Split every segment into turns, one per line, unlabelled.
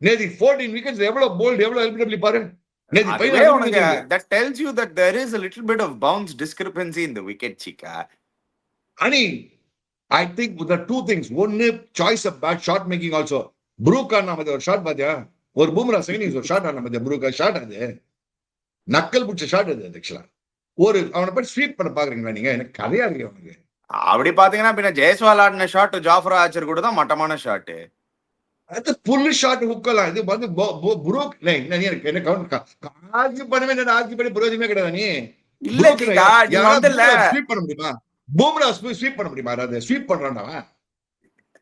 நேதி 14 wickets எவ்வளவு bolt எவ்வளவு LBW பாரு. நேதி
அதுவே
பையன்
உனக்கு that tells you that there is a little bit of bounce discrepancy in the wicket, Chika.
Ani, I think the two things. One, choice of bad shot making also. Brooke ஆனா மதிய ஒரு shot பாத்தியா? ஒரு Bumrah second ஒரு shot ஆனா மதிய Brook shot அது. நக்கல் புடிச்ச ஷாட் அது ஆக்சுவலா. ஒரு அவனை போய் ஸ்வீப் பண்ண பாக்குறீங்களா நீங்க? எனக்கு கதையா இருக்கு அவனுக்கு.
அப்படி பாத்தீங்கன்னா பின்ன ஜெயஸ்வால் ஆடின ஷாட் ஜாஃபர் ஆச்சர் கூட தான் மட்டமான ஷாட்.
அது புல் ஷாட் ஹுக்கலாம். இது வந்து புரூக் என்ன கவுண்ட் ஆர்கியூ பண்ணவே என்ன ஆர்கியூ பண்ணி பிரயோஜனமே கிடையாது. நீ
இல்ல ஜிகா நீங்க வந்து
ஸ்வீப் பண்ண முடியுமா? பூம்ரா ஸ்வீப் பண்ண முடியுமா? அதை ஸ்வீப் பண்றான்டா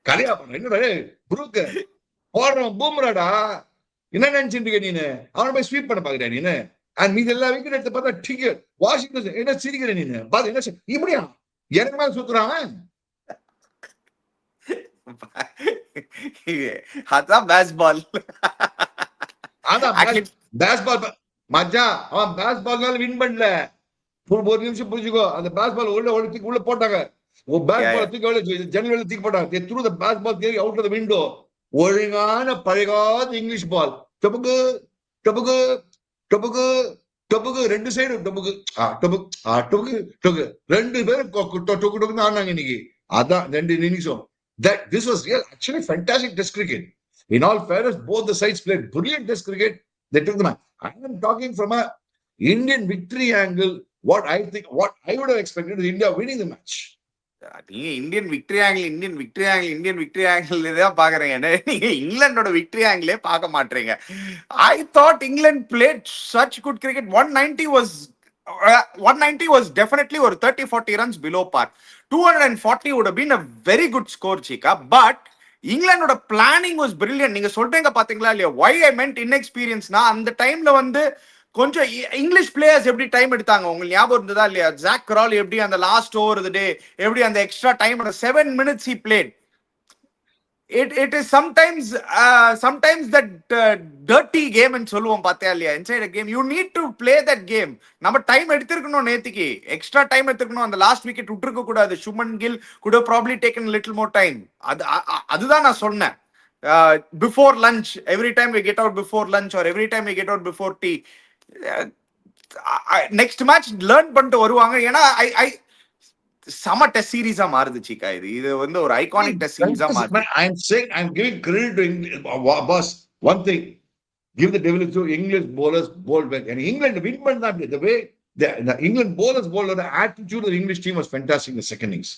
கலையா பண்ற என்ன புரூக் போடுறோம் பூம்ராடா என்ன நினைச்சிட்டு இருக்க நீனு? அவனை போய் ஸ்வீப் பண்ண பாக்குறேன் நீனு. அண்ட் மீது எல்லா விக்கெட் எடுத்து பார்த்தா டிக் வாஷிங்டன் என்ன சிரிக்கிற நீனு பாத்து என்ன இப்படியா எனக்கு மேல சுத்துறான்.
அதான் பேஸ்பால்.
அதான் பேஸ்பால் மஜா. அவன் பேஸ்பால்னால வின் பண்ணல. ஒரு நிமிஷம் புரிஞ்சுக்கோ. அந்த பேஸ்பால் உள்ள போட்டாங்க. பேஸ்பால் தூக்கி ஜன்னல் தூக்கி போட்டாங்க. Through the baseball carry out of the window. ஒழுங்கான பழகாத இங்கிலீஷ் பால். டபுக்கு டபுக்கு டபுக்கு டபுக்கு ரெண்டு சைடு டபுக்கு டபுக்கு டபுக்கு டபுக்கு ரெண்டு பேரும் டொக்கு டொக்குன்னு ஆனாங்க இன்னைக்கு. அதான் 2 நிமிஷம். That this was real, actually fantastic test cricket. In all fairness, both the sides played brilliant test cricket. They took the match. I am talking from a Indian victory angle. What I would have expected is India winning the match.
நீங்க Indian victory angle தான் பாக்குறீங்க. நீங்க இங்கிலாண்டோட victory ஆங்கிளே பார்க்க மாட்டீங்க. I thought England played such good cricket. 190 was definitely ஒரு 30-40 runs below par. 240 would have been a very good score, Chika. But இங்கிலாண்டோட planning was brilliant. நீங்க சொல்றீங்க பாத்தீங்களா இல்லையா? why I meant inexperiencena அந்த டைம்ல வந்து கொஞ்சம் இங்கிலீஷ் பிளேயர்ஸ் எப்படி டைம் எடுத்தாங்க உங்களுக்கு ஞாபகம் இருந்ததா இல்லையா? ஜாக் கரால் எப்படி அந்த லாஸ்ட் ஓவர் ஆஃப் தி டே எப்படி அந்த extra time 7 minutes he played. It is sometimes that dirty game ன்னு சொல்லுவோம் பாத்தியா இல்லையா? inside a game you need to play that game. நம்ம டைம் எடுத்துக்கணும். நேத்திக்கு எக்ஸ்ட்ரா டைம் எடுத்துக்கணும். அந்த லாஸ்ட் விக்கெட் விட்டுருக்க கூடாது. Suman Gill could have probably taken a little more time. அதுதான் நான் சொன்னேன். Before lunch, every time we get out before lunch or every time we get out before tea, next match learn பண்ணிட்டு வருவாங்க. ஏன்னா சம டெஸ்ட் சீரிஸா மாறுது சிக்கா. இது வந்து ஒரு ஐகானிக் டெஸ்ட் சீரிஸா மாறுது.
I'm giving credit to boss. One thing, give the devil to English bowlers bowled well. And England win பண்ணா the way the England bowlers bowled, the attitude of the English team was fantastic in the second innings.